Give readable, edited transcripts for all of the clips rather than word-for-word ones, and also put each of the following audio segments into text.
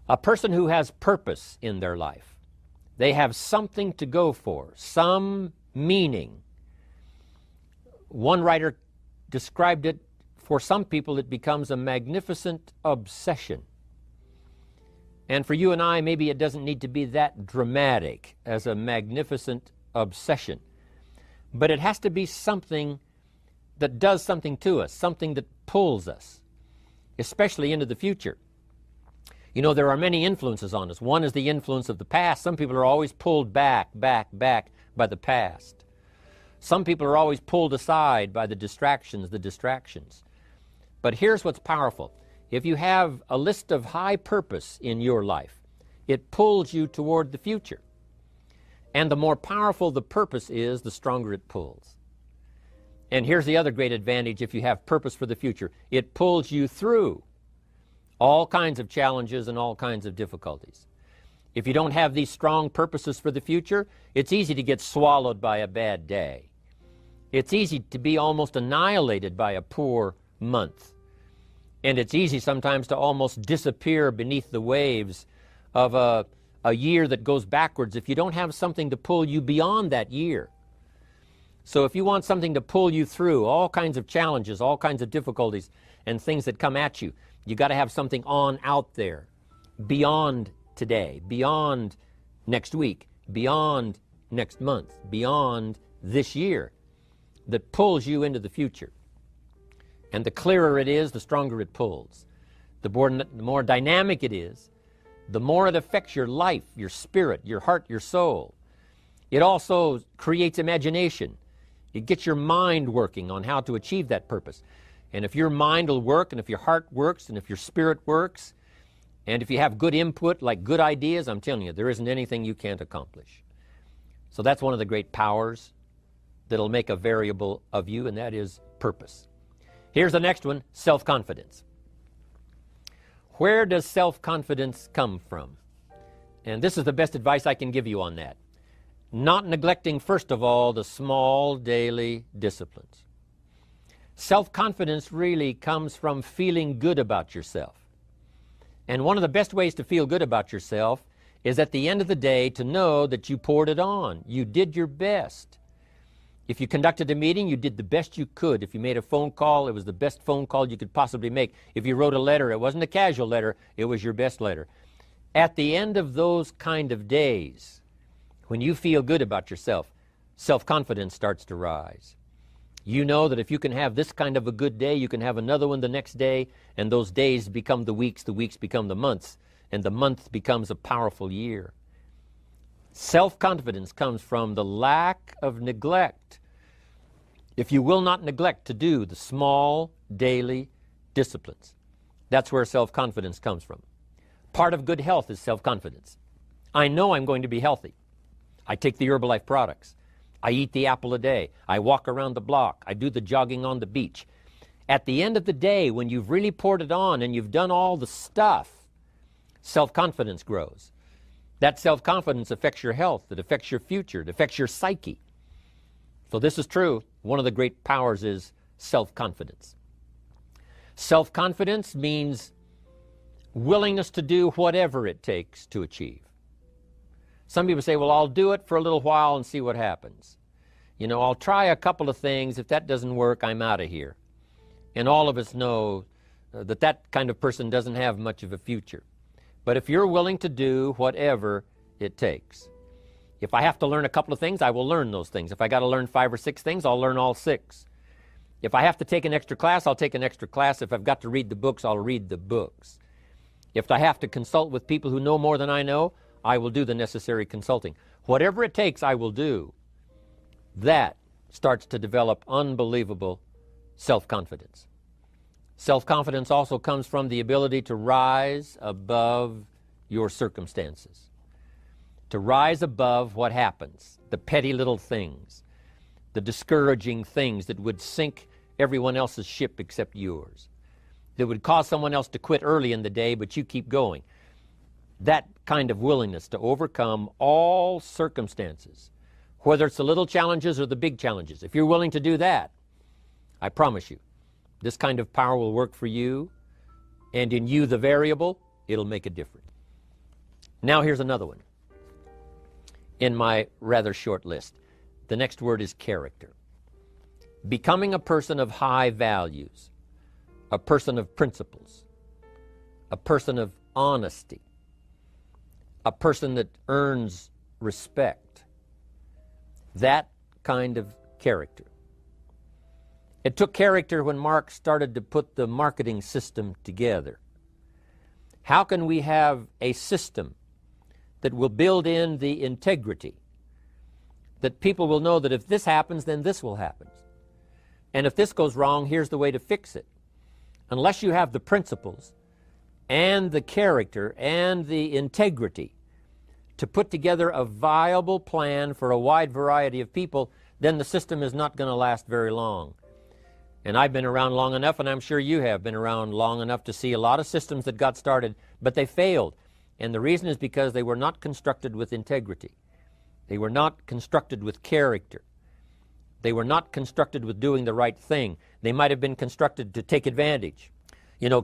A person who has purpose in their life, they have something to go for, some meaning. One writer described it, for some people it becomes a magnificent obsession. And for you and I, maybe it doesn't need to be that dramatic as a magnificent obsession. But it has to be something that does something to us, something that pulls us, especially into the future. You know, there are many influences on us. One is the influence of the past. Some people are always pulled back by the past. Some people are always pulled aside by the distractions. But here's what's powerful. If you have a list of high purpose in your life, it pulls you toward the future. And the more powerful the purpose is, the stronger it pulls. And here's the other great advantage if you have purpose for the future. It pulls you through all kinds of challenges and all kinds of difficulties. If you don't have these strong purposes for the future, it's easy to get swallowed by a bad day. It's easy to be almost annihilated by a poor month. And it's easy sometimes to almost disappear beneath the waves of a year that goes backwards if you don't have something to pull you beyond that year. So if you want something to pull you through all kinds of challenges, all kinds of difficulties and things that come at you, you got to have something on out there beyond today, beyond next week, beyond next month, beyond this year, that pulls you into the future. And the clearer it is, the stronger it pulls. The more dynamic it is, the more it affects your life, your spirit, your heart, your soul. It also creates imagination. It gets your mind working on how to achieve that purpose. And if your mind will work, and if your heart works, and if your spirit works, and if you have good input, like good ideas, I'm telling you, there isn't anything you can't accomplish. So that's one of the great powers that'll make a variable of you, and that is purpose. Here's the next one, self-confidence. Where does self-confidence come from? And this is the best advice I can give you on that. Not neglecting, first of all, the small daily disciplines. Self-confidence really comes from feeling good about yourself. And one of the best ways to feel good about yourself is at the end of the day to know that you poured it on. You did your best. If you conducted a meeting, you did the best you could. If you made a phone call, it was the best phone call you could possibly make. If you wrote a letter, it wasn't a casual letter, it was your best letter. At the end of those kind of days, when you feel good about yourself, self-confidence starts to rise. You know that if you can have this kind of a good day, you can have another one the next day, and those days become the weeks become the months, and the month becomes a powerful year. Self-confidence comes from the lack of neglect. If you will not neglect to do the small daily disciplines, that's where self-confidence comes from. Part of good health is self-confidence. I know I'm going to be healthy. I take the Herbalife products. I eat the apple a day. I walk around the block. I do the jogging on the beach. At the end of the day, when you've really poured it on and you've done all the stuff, self-confidence grows. That self-confidence affects your health. It affects your future. It affects your psyche. So this is true. One of the great powers is self-confidence. Self-confidence means willingness to do whatever it takes to achieve. Some people say, well, I'll do it for a little while and see what happens. You know, I'll try a couple of things. If that doesn't work, I'm out of here. And all of us know that that kind of person doesn't have much of a future. But if you're willing to do whatever it takes, if I have to learn a couple of things, I will learn those things. If I got to learn 5 or 6 things, I'll learn all 6. If I have to take an extra class, I'll take an extra class. If I've got to read the books, I'll read the books. If I have to consult with people who know more than I know, I will do the necessary consulting. Whatever it takes, I will do. That starts to develop unbelievable self-confidence. Self-confidence also comes from the ability to rise above your circumstances, to rise above what happens, the petty little things, the discouraging things that would sink everyone else's ship except yours, that would cause someone else to quit early in the day, but you keep going. That kind of willingness to overcome all circumstances, whether it's the little challenges or the big challenges. If you're willing to do that, I promise you, this kind of power will work for you, and in you, the variable, it'll make a difference. Now here's another one in my rather short list. The next word is character. Becoming a person of high values, a person of principles, a person of honesty, a person that earns respect. That kind of character. It took character when Mark started to put the marketing system together. How can we have a system that will build in the integrity, that people will know that if this happens, then this will happen. And if this goes wrong, here's the way to fix it. Unless you have the principles and the character and the integrity to put together a viable plan for a wide variety of people, then the system is not going to last very long. And I've been around long enough, and I'm sure you have been around long enough to see a lot of systems that got started, but they failed. And the reason is because they were not constructed with integrity. They were not constructed with character. They were not constructed with doing the right thing. They might have been constructed to take advantage.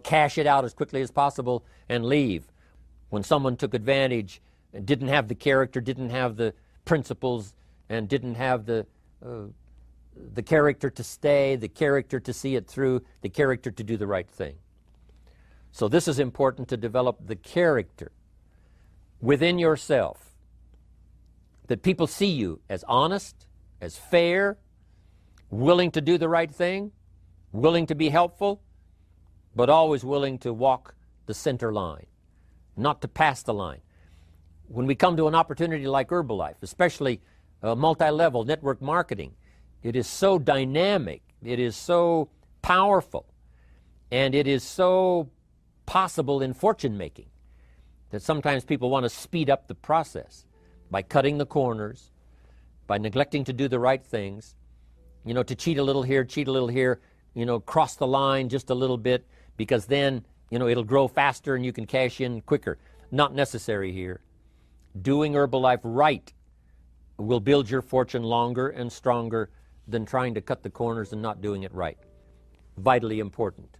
Cash it out as quickly as possible and leave. When someone took advantage and didn't have the character, didn't have the principles, and didn't have the character to stay, the character to see it through, the character to do the right thing. So this is important, to develop the character within yourself, that people see you as honest, as fair, willing to do the right thing, willing to be helpful, but always willing to walk the center line, not to pass the line. When we come to an opportunity like Herbalife, especially multi-level network marketing, it is so dynamic, it is so powerful, and it is so possible in fortune making that sometimes people want to speed up the process by cutting the corners, by neglecting to do the right things, to cheat a little here, cross the line just a little bit, because then, it'll grow faster and you can cash in quicker. Not necessary here. Doing Herbalife right will build your fortune longer and stronger than trying to cut the corners and not doing it right. Vitally important.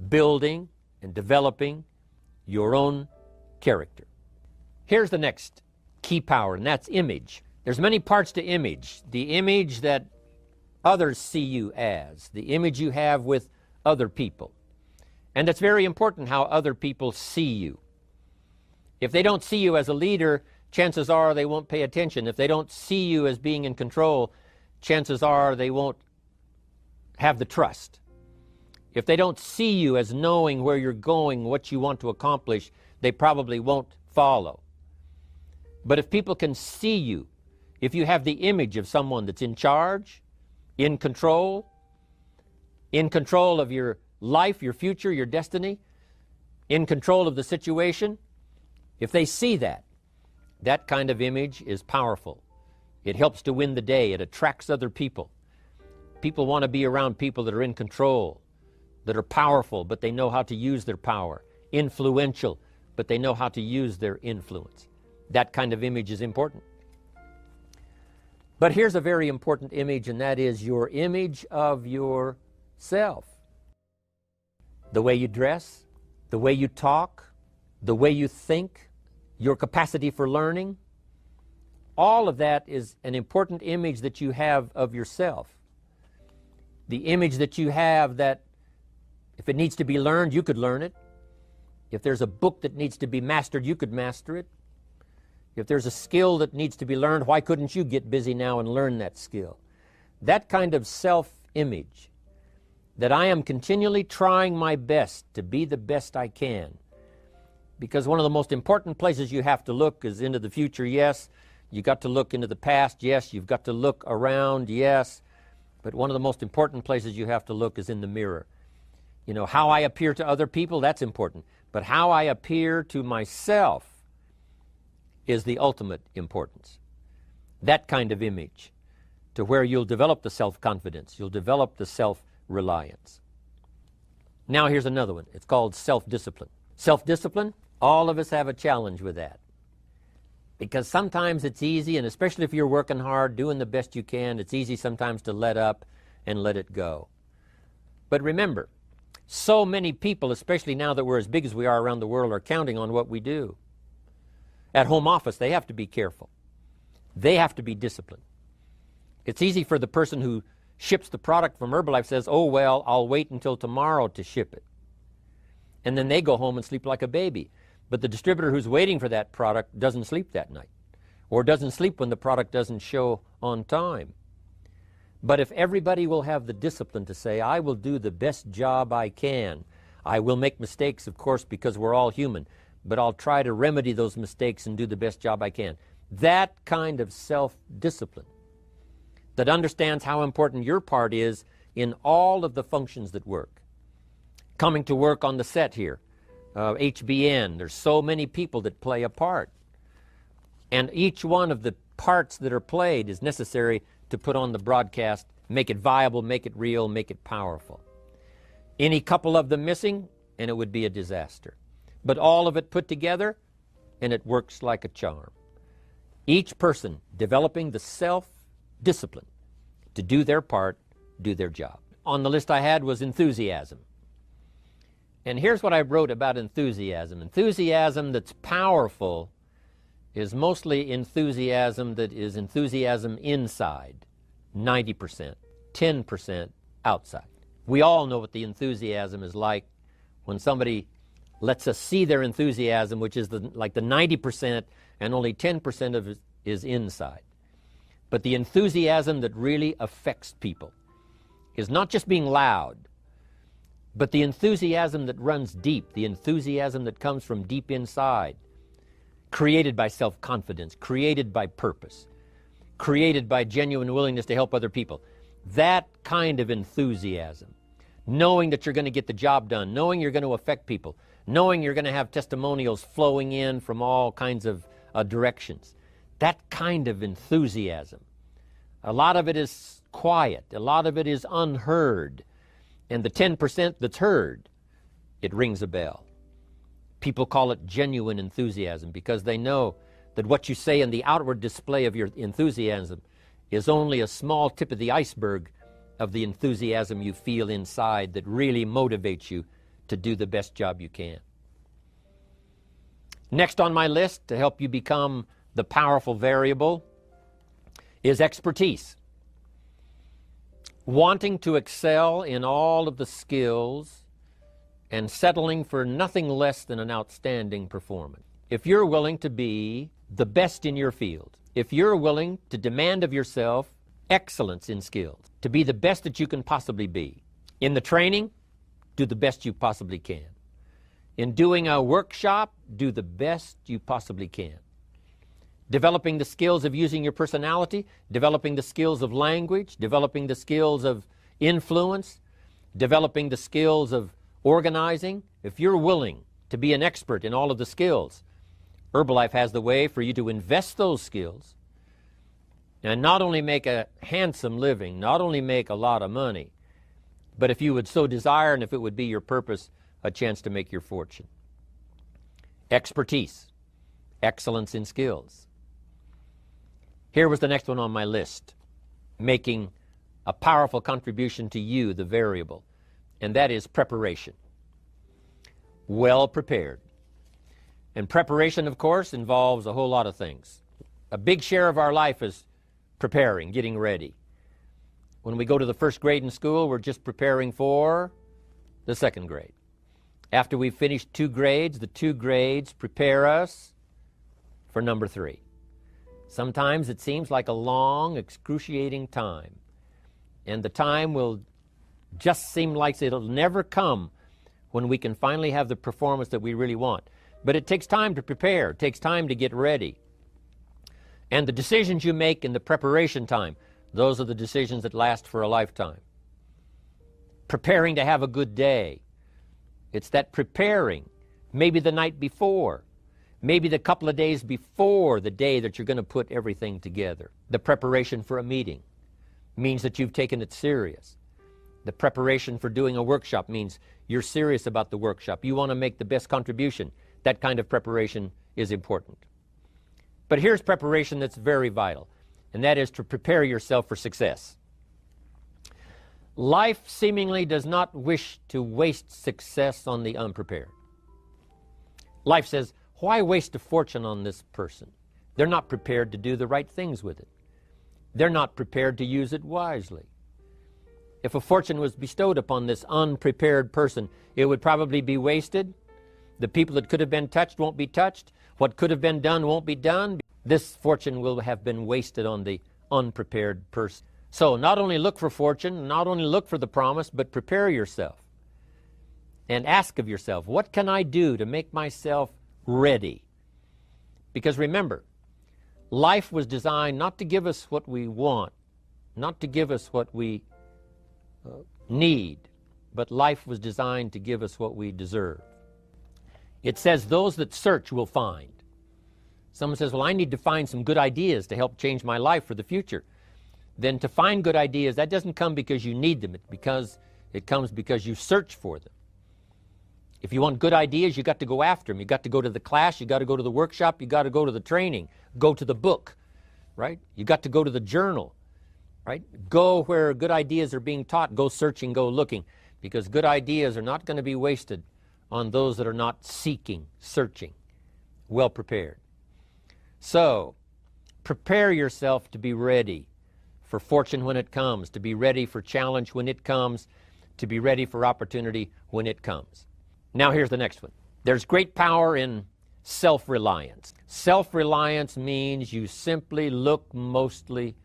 Building and developing your own character. Here's the next key power, and that's image. There's many parts to image. The image that others see you as, the image you have with other people. And it's very important how other people see you. If they don't see you as a leader, chances are they won't pay attention. If they don't see you as being in control, chances are they won't have the trust. If they don't see you as knowing where you're going, what you want to accomplish, they probably won't follow. But if people can see you, if you have the image of someone that's in charge, in control of your life, your future, your destiny, in control of the situation, if they see that, that kind of image is powerful. It helps to win the day. It attracts other people. People want to be around people that are in control, that are powerful, but they know how to use their power, influential, but they know how to use their influence. That kind of image is important. But here's a very important image, and that is your image of yourself. The way you dress, the way you talk, the way you think, your capacity for learning, all of that is an important image that you have of yourself. The image that you have that if it needs to be learned, you could learn it. If there's a book that needs to be mastered, you could master it. If there's a skill that needs to be learned, why couldn't you get busy now and learn that skill? That kind of self-image, that I am continually trying my best to be the best I can. Because one of the most important places you have to look is into the future, yes. You got to look into the past, yes. You've got to look around, yes. But one of the most important places you have to look is in the mirror. How I appear to other people, that's important. But how I appear to myself is the ultimate importance. That kind of image, to where you'll develop the self-confidence, you'll develop the self-reliance. Now here's another one. It's called self-discipline. Self-discipline, all of us have a challenge with that. Because sometimes it's easy, and especially if you're working hard, doing the best you can, it's easy sometimes to let up and let it go. But remember, so many people, especially now that we're as big as we are around the world, are counting on what we do. At home office, they have to be careful. They have to be disciplined. It's easy for the person who ships the product from Herbalife says, oh, well, I'll wait until tomorrow to ship it. And then they go home and sleep like a baby. But the distributor who's waiting for that product doesn't sleep that night, or doesn't sleep when the product doesn't show on time. But if everybody will have the discipline to say, I will do the best job I can. I will make mistakes, of course, because we're all human, but I'll try to remedy those mistakes and do the best job I can. That kind of self-discipline that understands how important your part is in all of the functions that work. Coming to work on the set here, HBN, there's so many people that play a part. And each one of the parts that are played is necessary to put on the broadcast, make it viable, make it real, make it powerful. Any couple of them missing, and it would be a disaster. But all of it put together, and it works like a charm. Each person developing the self-discipline to do their part, do their job. On the list I had was enthusiasm. And here's what I wrote about enthusiasm. Enthusiasm that's powerful is mostly enthusiasm that is enthusiasm inside, 90%, 10% outside. We all know what the enthusiasm is like when somebody lets us see their enthusiasm, which is like the 90%, and only 10% of it is inside. But the enthusiasm that really affects people is not just being loud, but the enthusiasm that runs deep, the enthusiasm that comes from deep inside, created by self-confidence, created by purpose, created by genuine willingness to help other people. That kind of enthusiasm, knowing that you're going to get the job done, knowing you're going to affect people, knowing you're going to have testimonials flowing in from all kinds of directions. That kind of enthusiasm. A lot of it is quiet. A lot of it is unheard. And the 10% that's heard, it rings a bell. People call it genuine enthusiasm because they know that what you say in the outward display of your enthusiasm is only a small tip of the iceberg of the enthusiasm you feel inside that really motivates you to do the best job you can. Next on my list to help you become the powerful variable is expertise. Wanting to excel in all of the skills and settling for nothing less than an outstanding performance. If you're willing to be the best in your field, if you're willing to demand of yourself excellence in skills, to be the best that you can possibly be. In the training, do the best you possibly can. In doing a workshop, do the best you possibly can. Developing the skills of using your personality, developing the skills of language, developing the skills of influence, developing the skills of organizing. If you're willing to be an expert in all of the skills, Herbalife has the way for you to invest those skills and not only make a handsome living, not only make a lot of money, but if you would so desire and if it would be your purpose, a chance to make your fortune. Expertise, excellence in skills. Here was the next one on my list, making a powerful contribution to you, the variable, and that is preparation. Well prepared. And preparation, of course, involves a whole lot of things. A big share of our life is preparing, getting ready. When we go to the first grade in school, we're just preparing for the second grade. After we've finished 2 grades, the 2 grades prepare us for number 3. Sometimes it seems like a long, excruciating time. And the time will just seem like it'll never come when we can finally have the performance that we really want. But it takes time to prepare. It takes time to get ready. And the decisions you make in the preparation time, those are the decisions that last for a lifetime. Preparing to have a good day. It's that preparing, maybe the night before, maybe the couple of days before the day that you're going to put everything together. The preparation for a meeting means that you've taken it serious. The preparation for doing a workshop means you're serious about the workshop. You want to make the best contribution. That kind of preparation is important. But here's preparation that's very vital, and that is to prepare yourself for success. Life seemingly does not wish to waste success on the unprepared. Life says, Why waste a fortune on this person? They're not prepared to do the right things with it. They're not prepared to use it wisely. If a fortune was bestowed upon this unprepared person, it would probably be wasted. The people that could have been touched won't be touched. What could have been done won't be done. This fortune will have been wasted on the unprepared person. So not only look for fortune, not only look for the promise, but prepare yourself. And ask of yourself, what can I do to make myself ready? Because remember, life was designed not to give us what we want, not to give us what we need, but life was designed to give us what we deserve. It says those that search will find. Someone says, well, I need to find some good ideas to help change my life for the future. Then to find good ideas, that doesn't come because you need them. It comes because you search for them. If you want good ideas, you got to go after them. You got to go to the class, you got to go to the workshop, you got to go to the training, go to the book, right? You got to go to the journal, right? Go where good ideas are being taught. Go searching, go looking, because good ideas are not going to be wasted on those that are not seeking, searching, well prepared. So, prepare yourself to be ready for fortune when it comes, to be ready for challenge when it comes, to be ready for opportunity when it comes. Now here's the next one. There's great power in self-reliance. Self-reliance means you simply look mostly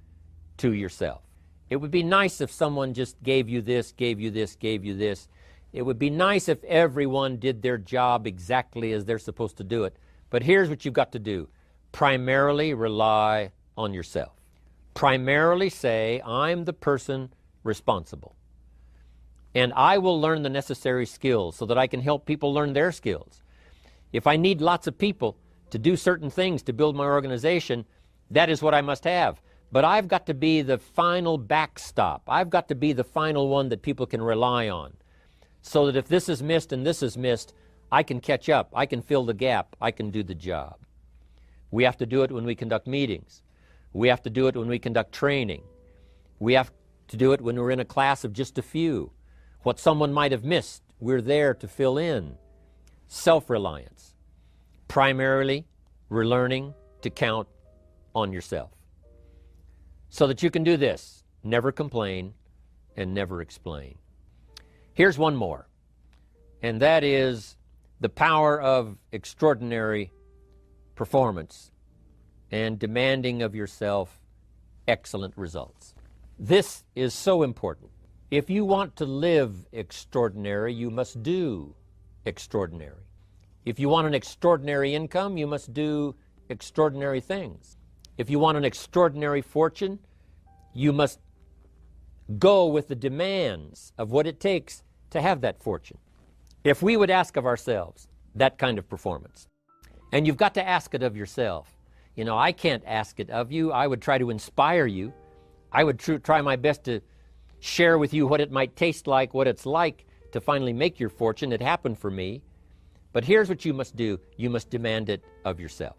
to yourself. It would be nice if someone just gave you this, gave you this, gave you this. It would be nice if everyone did their job exactly as they're supposed to do it. But here's what you've got to do. Primarily rely on yourself. Primarily say, I'm the person responsible. And I will learn the necessary skills so that I can help people learn their skills. If I need lots of people to do certain things to build my organization, that is what I must have. But I've got to be the final backstop. I've got to be the final one that people can rely on. So that if this is missed and this is missed, I can catch up. I can fill the gap. I can do the job. We have to do it when we conduct meetings. We have to do it when we conduct training. We have to do it when we're in a class of just a few. What someone might have missed, we're there to fill in. Self-reliance. Primarily, we're learning to count on yourself. So that you can do this, never complain and never explain. Here's one more, and that is the power of extraordinary performance and demanding of yourself excellent results. This is so important. If you want to live extraordinary, you must do extraordinary. If you want an extraordinary income, you must do extraordinary things. If you want an extraordinary fortune, you must go with the demands of what it takes to have that fortune. If we would ask of ourselves that kind of performance, and you've got to ask it of yourself. You know, I can't ask it of you. I would try to inspire you. I would try my best to share with you what it might taste like, what it's like to finally make your fortune. It happened for me. But here's what you must do. You must demand it of yourself.